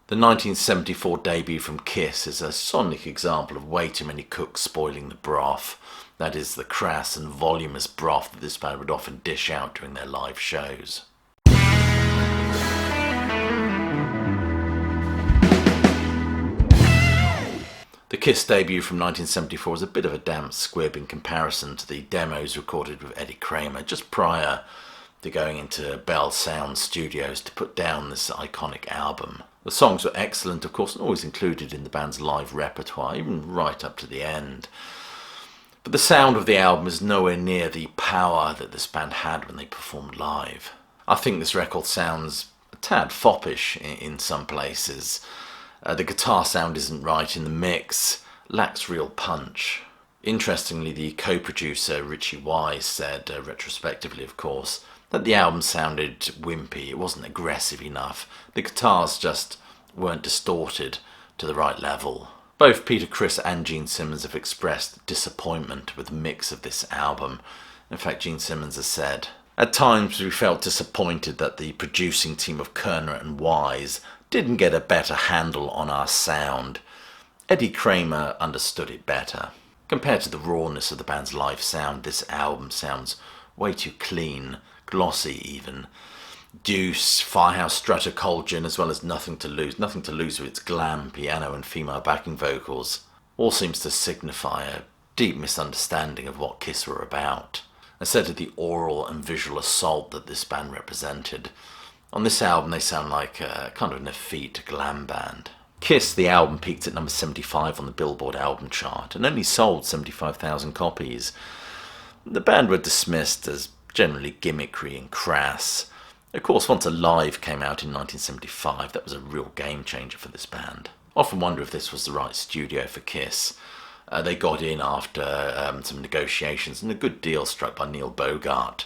The 1974 debut from Kiss is a sonic example of way too many cooks spoiling the broth. That is, the crass and voluminous broth that this band would often dish out during their live shows. The Kiss debut from 1974 is a bit of a damp squib in comparison to the demos recorded with Eddie Kramer just prior to going into Bell Sound Studios to put down this iconic album. The songs were excellent, of course, and always included in the band's live repertoire, even right up to the end. But the sound of the album is nowhere near the power that this band had when they performed live. I think this record sounds a tad foppish in some places. The guitar sound isn't right in the mix, lacks real punch. Interestingly, the co-producer Richie Wise said, retrospectively of course, that the album sounded wimpy, it wasn't aggressive enough. The guitars just weren't distorted to the right level. Both Peter Criss and Gene Simmons have expressed disappointment with the mix of this album. In fact, Gene Simmons has said, "At times we felt disappointed that the producing team of Kerner and Wise didn't get a better handle on our sound. Eddie Kramer understood it better." Compared to the rawness of the band's live sound, this album sounds way too clean, glossy even. Deuce, Firehouse Strutter Colgin, as well as Nothing to Lose with its glam piano and female backing vocals, all seems to signify a deep misunderstanding of what Kiss were about, instead of the oral and visual assault that this band represented. On this album they sound like a kind of an effete glam band. Kiss, the album, peaked at number 75 on the Billboard album chart and only sold 75,000 copies. The band were dismissed as generally gimmickry and crass. Of course, once Alive came out in 1975, that was a real game changer for this band. I often wonder if this was the right studio for Kiss. They got in after some negotiations and a good deal struck by Neil Bogart.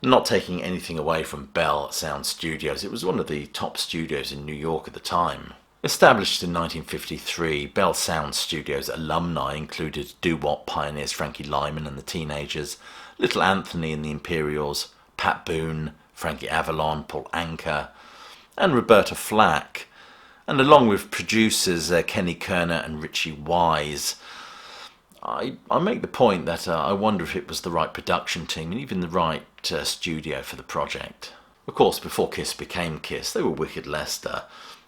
Not taking anything away from Bell Sound Studios, it was one of the top studios in New York at the time. Established in 1953, Bell Sound Studios alumni included doo-wop pioneers Frankie Lyman and the Teenagers, Little Anthony and the Imperials, Pat Boone, Frankie Avalon, Paul Anka, and Roberta Flack, and along with producers Kenny Kerner and Richie Wise. I make the point that I wonder if it was the right production team and even the right studio for the project. Of course, before Kiss became Kiss, they were Wicked Lester.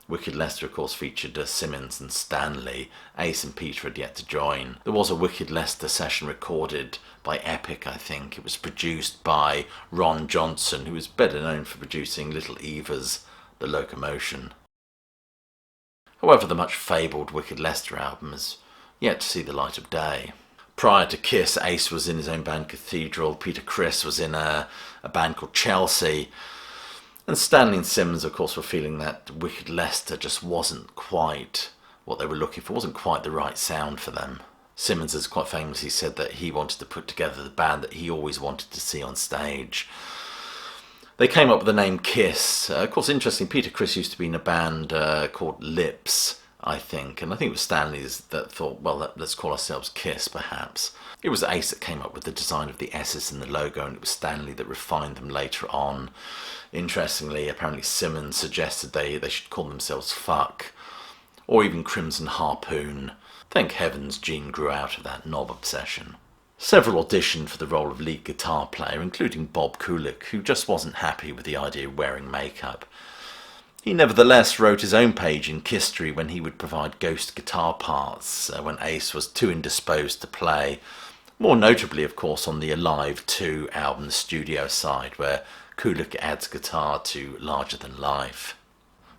Wicked Lester, of course, featured Simmons and Stanley. Ace and Peter had yet to join. There was a Wicked Lester session recorded by Epic, I think. It was produced by Ron Johnson, who was better known for producing Little Eva's The Locomotion. However, the much fabled Wicked Lester album has yet to see the light of day. Prior to Kiss, Ace was in his own band Cathedral, Peter Criss was in a band called Chelsea, and Stanley and Simmons, of course, were feeling that Wicked Lester just wasn't quite what they were looking for, wasn't quite the right sound for them. Simmons has quite famously said that he wanted to put together the band that he always wanted to see on stage. They came up with the name Kiss. Of course, interesting, Peter Criss used to be in a band called Lips, I think, and I think it was Stanley's that thought, well, let's call ourselves Kiss, perhaps. It was Ace that came up with the design of the S's in the logo, and it was Stanley that refined them later on. Interestingly, apparently Simmons suggested they should call themselves Fuck, or even Crimson Harpoon. Thank heavens Gene grew out of that knob obsession. Several auditioned for the role of lead guitar player, including Bob Kulick, who just wasn't happy with the idea of wearing makeup. He nevertheless wrote his own page in Kisstory when he would provide ghost guitar parts when Ace was too indisposed to play. More notably, of course, on the Alive 2 album, the studio side, where Kulick adds guitar to Larger Than Life.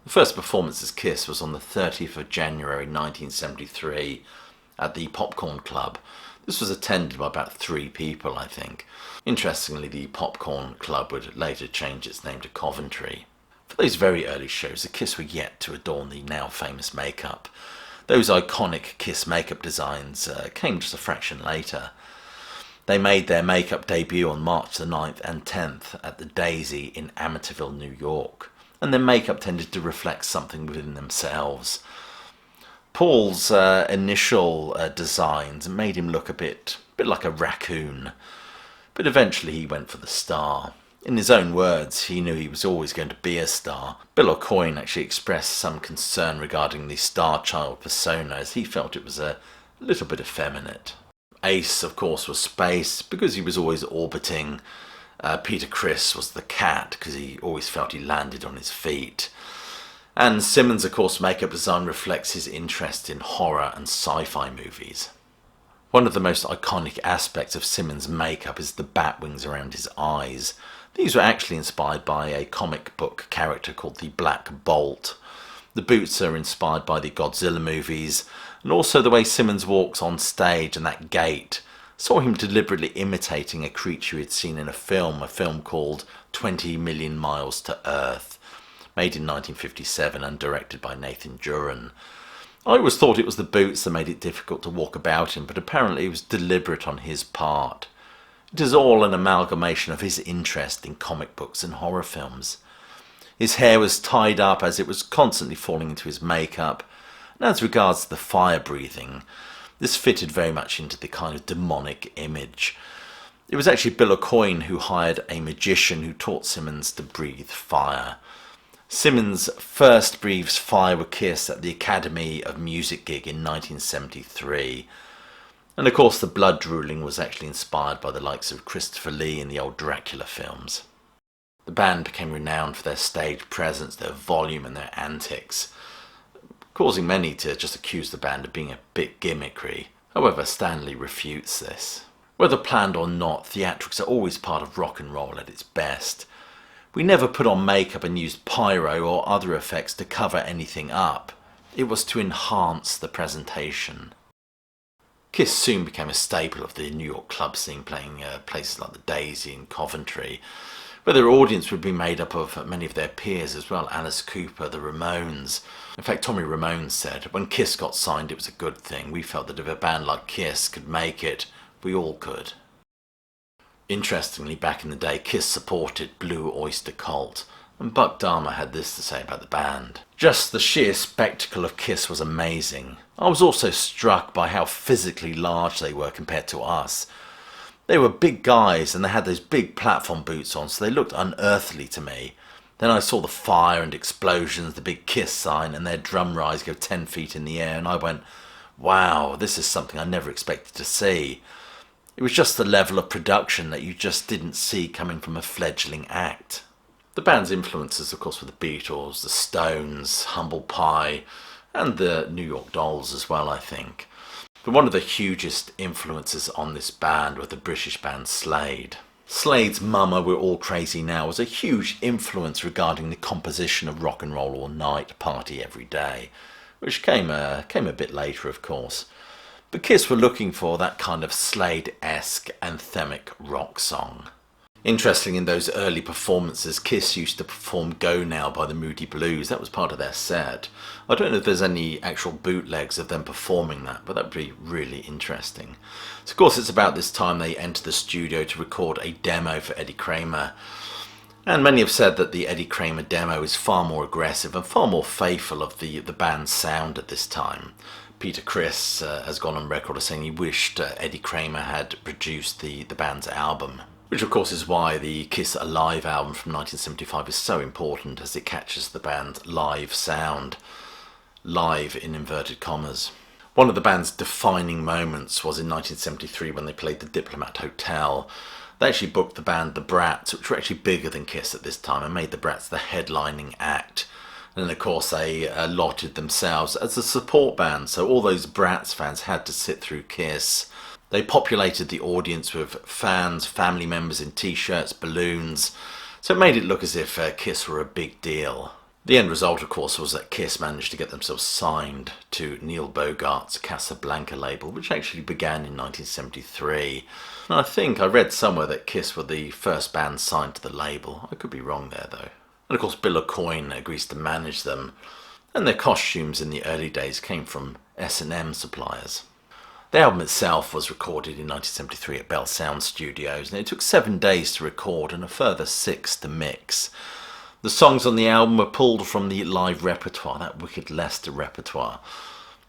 The first performance as Kiss was on the 30th of January 1973 at the Popcorn Club. This was attended by about 3 people, I think. Interestingly, the Popcorn Club would later change its name to Coventry. For those very early shows, the Kiss were yet to adorn the now famous makeup. Those iconic Kiss makeup designs came just a fraction later. They made their makeup debut on March the 9th and 10th at the Daisy in Amityville, New York, and their makeup tended to reflect something within themselves. Paul's initial designs made him look a bit like a raccoon, but eventually he went for the star. In his own words, he knew he was always going to be a star. Bill Aucoin actually expressed some concern regarding the star child persona, as he felt it was a little bit effeminate. Ace, of course, was space, because he was always orbiting. Peter Criss was the cat, because he always felt he landed on his feet. And Simmons, of course, makeup design reflects his interest in horror and sci-fi movies. One of the most iconic aspects of Simmons' makeup is the bat wings around his eyes. These were actually inspired by a comic book character called the Black Bolt. The boots are inspired by the Godzilla movies, and also the way Simmons walks on stage and that gait saw him deliberately imitating a creature he had seen in a film called 20 Million Miles to Earth, made in 1957 and directed by Nathan Juran. I always thought it was the boots that made it difficult to walk about in, but apparently it was deliberate on his part. It is all an amalgamation of his interest in comic books and horror films. His hair was tied up as it was constantly falling into his makeup, and as regards the fire breathing, this fitted very much into the kind of demonic image. It was actually Bill Aucoin who hired a magician who taught Simmons to breathe fire. Simmons first breathes fire with Kiss at the Academy of Music gig in 1973. And of course the blood drooling was actually inspired by the likes of Christopher Lee in the old Dracula films. The band became renowned for their stage presence, their volume and their antics, causing many to just accuse the band of being a bit gimmickry. However, Stanley refutes this. Whether planned or not, theatrics are always part of rock and roll at its best. We never put on makeup and used pyro or other effects to cover anything up. It was to enhance the presentation. Kiss soon became a staple of the New York club scene, playing places like the Daisy and Coventry, where their audience would be made up of many of their peers as well, Alice Cooper, the Ramones. In fact, Tommy Ramone said, when Kiss got signed it was a good thing. We felt that if a band like Kiss could make it, we all could. Interestingly, back in the day, Kiss supported Blue Oyster Cult, and Buck Dahmer had this to say about the band. Just the sheer spectacle of Kiss was amazing. I was also struck by how physically large they were compared to us. They were big guys and they had those big platform boots on, so they looked unearthly to me. Then I saw the fire and explosions, the big Kiss sign, and their drum rise go 10 feet in the air, and I went, wow, this is something I never expected to see. It was just the level of production that you just didn't see coming from a fledgling act. The band's influences, of course, were the Beatles, the Stones, Humble Pie, and the New York Dolls as well, I think. But one of the hugest influences on this band was the British band Slade. Slade's Mama We're All Crazy Now was a huge influence regarding the composition of Rock and Roll All Night, Party Every Day, which came a bit later, of course. But Kiss were looking for that kind of Slade-esque anthemic rock song. Interesting, in those early performances, Kiss used to perform Go Now by the Moody Blues. That was part of their set. I don't know if there's any actual bootlegs of them performing that, but that would be really interesting. So of course it's about this time they enter the studio to record a demo for Eddie Kramer. And many have said that the Eddie Kramer demo is far more aggressive and far more faithful of the band's sound at this time. Peter Criss has gone on record as saying he wished Eddie Kramer had produced the band's album. Which of course is why the Kiss Alive album from 1975 is so important, as it catches the band's live sound. Live in inverted commas. One of the band's defining moments was in 1973 when they played the Diplomat Hotel. They actually booked the band The Brats, which were actually bigger than Kiss at this time, and made the Brats the headlining act. And then of course they allotted themselves as a support band, so all those Brats fans had to sit through Kiss. They populated the audience with fans, family members in t-shirts, balloons, so it made it look as if Kiss were a big deal. The end result, of course, was that Kiss managed to get themselves signed to Neil Bogart's Casablanca label, which actually began in 1973. And I think I read somewhere that Kiss were the first band signed to the label. I could be wrong there, though. And of course Bill Aucoin agrees to manage them, and their costumes in the early days came from S&M suppliers. The album itself was recorded in 1973 at Bell Sound Studios, and it took 7 days to record and a further 6 to mix. The songs on the album were pulled from the live repertoire, that Wicked Lester repertoire.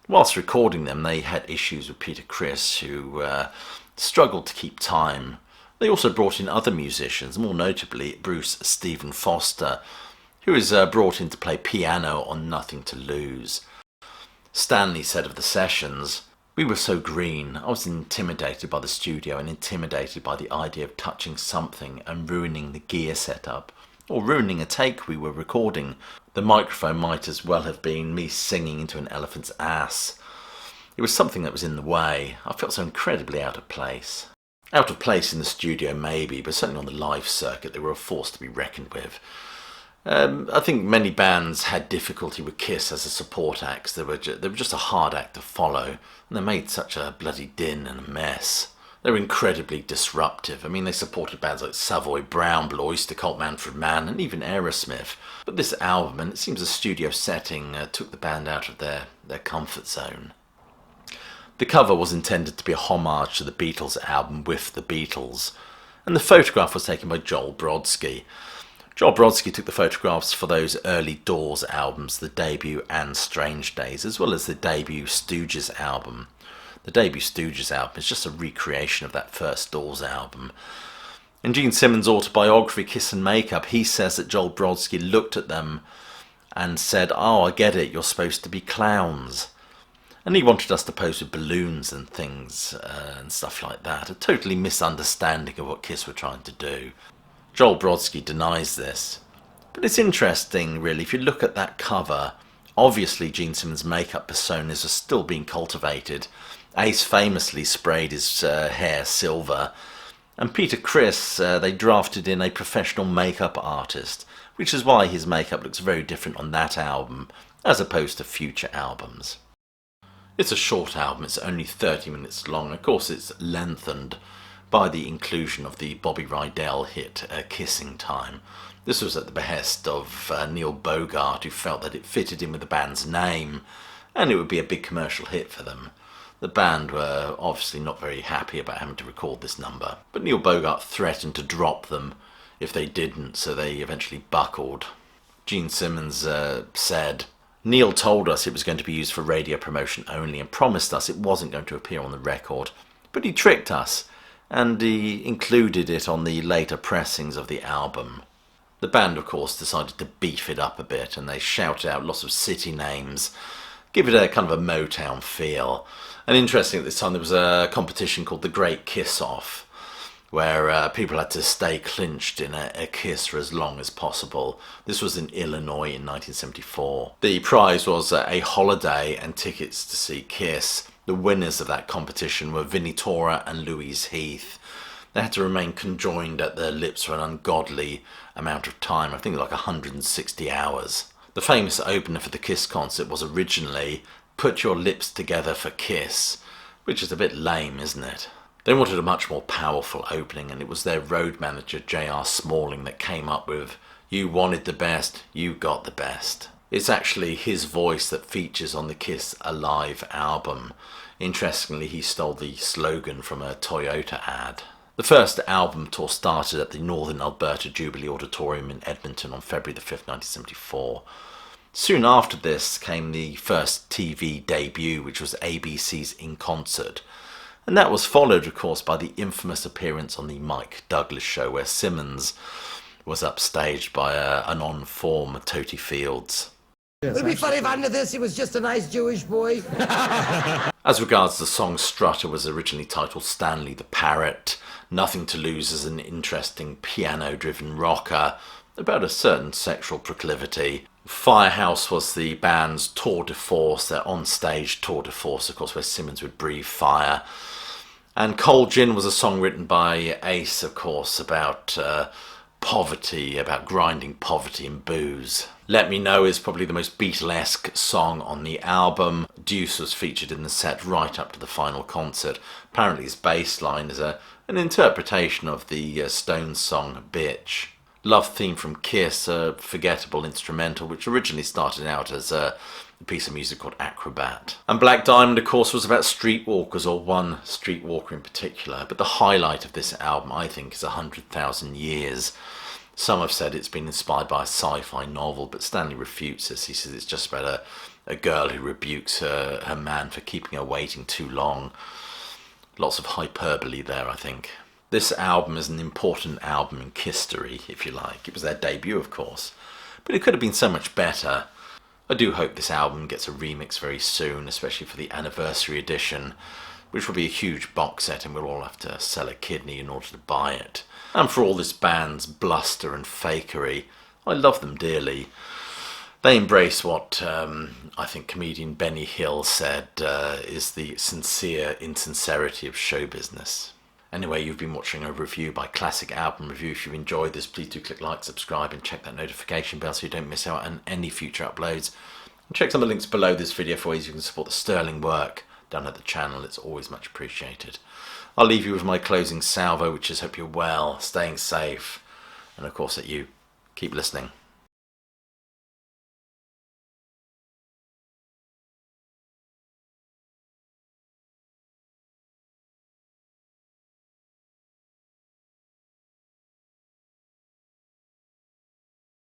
Whilst recording them, they had issues with Peter Criss, who struggled to keep time. They also brought in other musicians, more notably Bruce Stephen Foster, who was brought in to play piano on Nothing to Lose. Stanley said of the sessions, "We were so green. I was intimidated by the studio and intimidated by the idea of touching something and ruining the gear setup, or ruining a take we were recording. The microphone might as well have been me singing into an elephant's ass. It was something that was in the way. I felt so incredibly out of place." Out of place in the studio maybe, but certainly on the live circuit they were a force to be reckoned with. I think many bands had difficulty with Kiss as a support act. They were just a hard act to follow, and they made such a bloody din and a mess. They were incredibly disruptive. I mean, they supported bands like Savoy Brown, Blue Oyster Cult, Manfred Mann, and even Aerosmith. But this album, and it seems a studio setting, took the band out of their comfort zone. The cover was intended to be a homage to the Beatles album With the Beatles, and the photograph was taken by Joel Brodsky. Joel Brodsky took the photographs for those early Doors albums, the debut and Strange Days, as well as the debut Stooges album. The debut Stooges album is just a recreation of that first Doors album. In Gene Simmons' autobiography, Kiss and Makeup, he says that Joel Brodsky looked at them and said, "Oh, I get it, you're supposed to be clowns." And he wanted us to pose with balloons and things and stuff like that. A totally misunderstanding of what Kiss were trying to do. Joel Brodsky denies this. But it's interesting, really, if you look at that cover, obviously Gene Simmons' makeup personas are still being cultivated. Ace famously sprayed his hair silver. And Peter Criss, they drafted in a professional makeup artist, which is why his makeup looks very different on that album, as opposed to future albums. It's a short album, it's only 30 minutes long. Of course, it's lengthened by the inclusion of the Bobby Rydell hit Kissing Time. This was at the behest of Neil Bogart, who felt that it fitted in with the band's name and it would be a big commercial hit for them. The band were obviously not very happy about having to record this number, but Neil Bogart threatened to drop them if they didn't, so they eventually buckled. Gene Simmons said, "Neil told us it was going to be used for radio promotion only and promised us it wasn't going to appear on the record, but he tricked us, and he included it on the later pressings of the album." The band, of course, decided to beef it up a bit, and they shouted out lots of city names, give it a kind of a Motown feel. And interesting, at this time there was a competition called the Great Kiss Off, where people had to stay clinched in a kiss for as long as possible. This was in Illinois in 1974. The prize was a holiday and tickets to see Kiss. The winners of that competition were Vinnie Tora and Louise Heath. They had to remain conjoined at their lips for an ungodly amount of time, I think like 160 hours. The famous opener for the Kiss concert was originally "Put Your Lips Together for Kiss," which is a bit lame, isn't it? They wanted a much more powerful opening, and it was their road manager J.R. Smalling that came up with "You wanted the best, you got the best." It's actually his voice that features on the Kiss Alive album. Interestingly, he stole the slogan from a Toyota ad. The first album tour started at the Northern Alberta Jubilee Auditorium in Edmonton on February the 5th, 1974. Soon after this came the first TV debut, which was ABC's In Concert. And that was followed, of course, by the infamous appearance on the Mike Douglas Show, where Simmons was upstaged by an on-form Totie Fields. Would it be funny if under this he was just a nice Jewish boy? As regards the song, Strutter was originally titled Stanley the Parrot. Nothing to Lose is an interesting piano-driven rocker about a certain sexual proclivity. Firehouse was the band's tour de force, their on-stage tour de force, of course, where Simmons would breathe fire. And Cold Gin was a song written by Ace, of course, about poverty, about grinding poverty and booze. Let Me Know is probably the most Beatlesque song on the album. Deuce was featured in the set right up to the final concert. Apparently his bass line is an interpretation of the Stones song Bitch. Love Theme from Kiss, a forgettable instrumental which originally started out as a piece of music called Acrobat. And Black Diamond, of course, was about streetwalkers, or one streetwalker in particular. But the highlight of this album, I think, is 100,000 Years. Some have said it's been inspired by a sci-fi novel, but Stanley refutes this. He says it's just about a girl who rebukes her man for keeping her waiting too long. Lots of hyperbole there, I think. This album is an important album in history, if you like. It was their debut, of course, but it could have been so much better. I do hope this album gets a remix very soon, especially for the anniversary edition, which will be a huge box set and we'll all have to sell a kidney in order to buy it. And for all this band's bluster and fakery, I love them dearly. They embrace what I think comedian Benny Hill said is the sincere insincerity of show business. Anyway, you've been watching a review by Classic Album Review. If you enjoyed this, please do click like, subscribe and check that notification bell so you don't miss out on any future uploads. And check some of the links below this video for ways you can support the sterling work done at the channel. It's always much appreciated. I'll leave you with my closing salvo, which is hope you're well, staying safe, and of course that you keep listening.